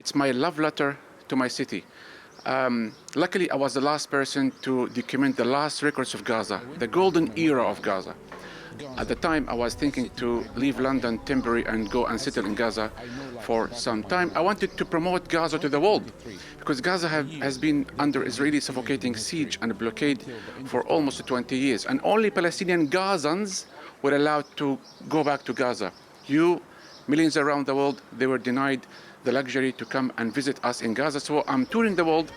It's my love letter to my city. Luckily, I was the last person to document the last records of Gaza, the golden era of Gaza. At the time, I was thinking to leave London temporarily and go and settle in Gaza for some time. I wanted to promote Gaza to the world because Gaza has been under Israeli suffocating siege and blockade for almost 20 years. And only Palestinian Gazans were allowed to go back to Gaza. Millions around the world, they were denied the luxury to come and visit us in Gaza. So I'm touring the world,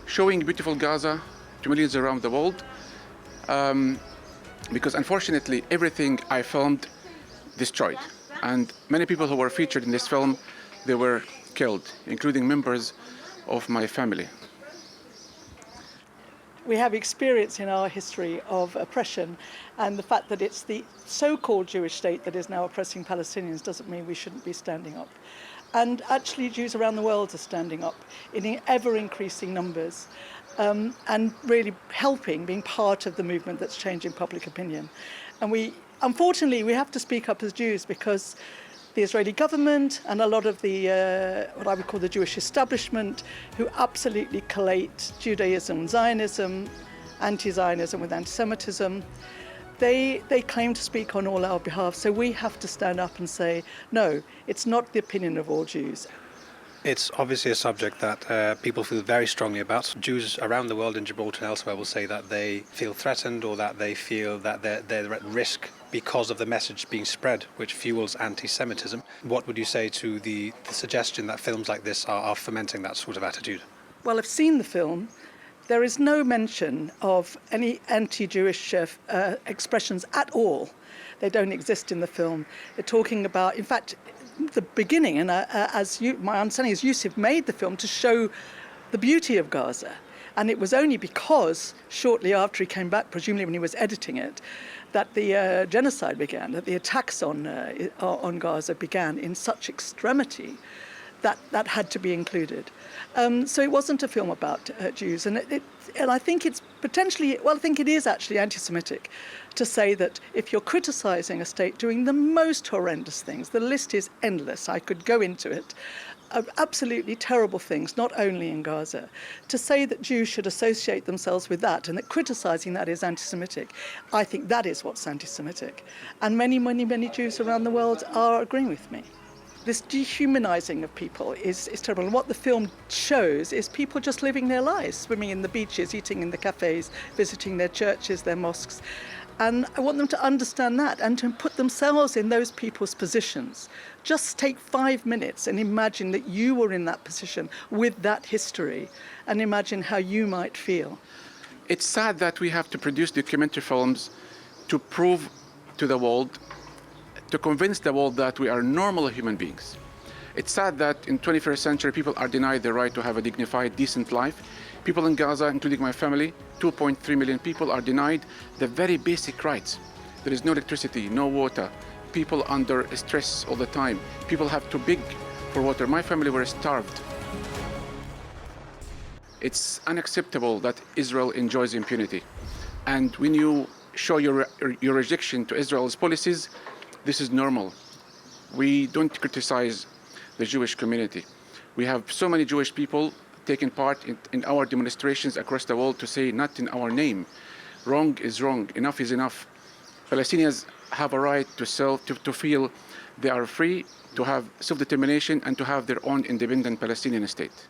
showing beautiful Gaza to millions around the world. Because unfortunately, everything I filmed destroyed. And many people who were featured in this film, they were killed, including members of my family. We have experience in our history of oppression, and the fact that it's the so-called Jewish state that is now oppressing Palestinians doesn't mean we shouldn't be standing up. And actually Jews around the world are standing up in ever-increasing numbers. And really helping, being part of the movement that's changing public opinion. And unfortunately, we have to speak up as Jews because the Israeli government and a lot of the, what I would call the Jewish establishment, who absolutely collate Judaism, Zionism, anti-Zionism with anti-Semitism, they claim to speak on all our behalf. So we have to stand up and say, no, it's not the opinion of all Jews. It's obviously a subject that people feel very strongly about. Jews around the world, in Gibraltar and elsewhere, will say that they feel threatened or that they feel that they're at risk because of the message being spread, which fuels anti-Semitism. What would you say to the suggestion that films like this are fomenting that sort of attitude? Well, I've seen the film. There is no mention of any anti-Jewish expressions at all. They don't exist in the film. They're talking about, in fact, the beginning, and my understanding is Yousef made the film to show the beauty of Gaza. And it was only because shortly after he came back, presumably when he was editing it, that the genocide began, that the attacks on Gaza began in such extremity that had to be included. So it wasn't a film about Jews, and I think it's potentially, well, I think it is actually anti-Semitic to say that if you're criticizing a state doing the most horrendous things, the list is endless, I could go into it, of absolutely terrible things, not only in Gaza, to say that Jews should associate themselves with that and that criticizing that is anti-Semitic, I think that is what's anti-Semitic. And many, many, many Jews around the world are agreeing with me. This dehumanizing of people is terrible. And what the film shows is people just living their lives, swimming in the beaches, eating in the cafes, visiting their churches, their mosques. And I want them to understand that and to put themselves in those people's positions. Just take 5 minutes and imagine that you were in that position with that history and imagine how you might feel. It's sad that we have to produce documentary films to prove to the world, to convince the world that we are normal human beings. It's sad that in 21st century people are denied the right to have a dignified, decent life. People in Gaza, including my family, 2.3 million people, are denied the very basic rights. There is no electricity, no water, people under stress all the time. People have to beg for water. My family were starved. It's unacceptable that Israel enjoys impunity. And when you show your rejection to Israel's policies, this is normal. We don't criticize the Jewish community. We have so many Jewish people taking part in our demonstrations across the world to say not in our name. Wrong is wrong, enough is enough. Palestinians have a right to feel they are free, to have self-determination and to have their own independent Palestinian state.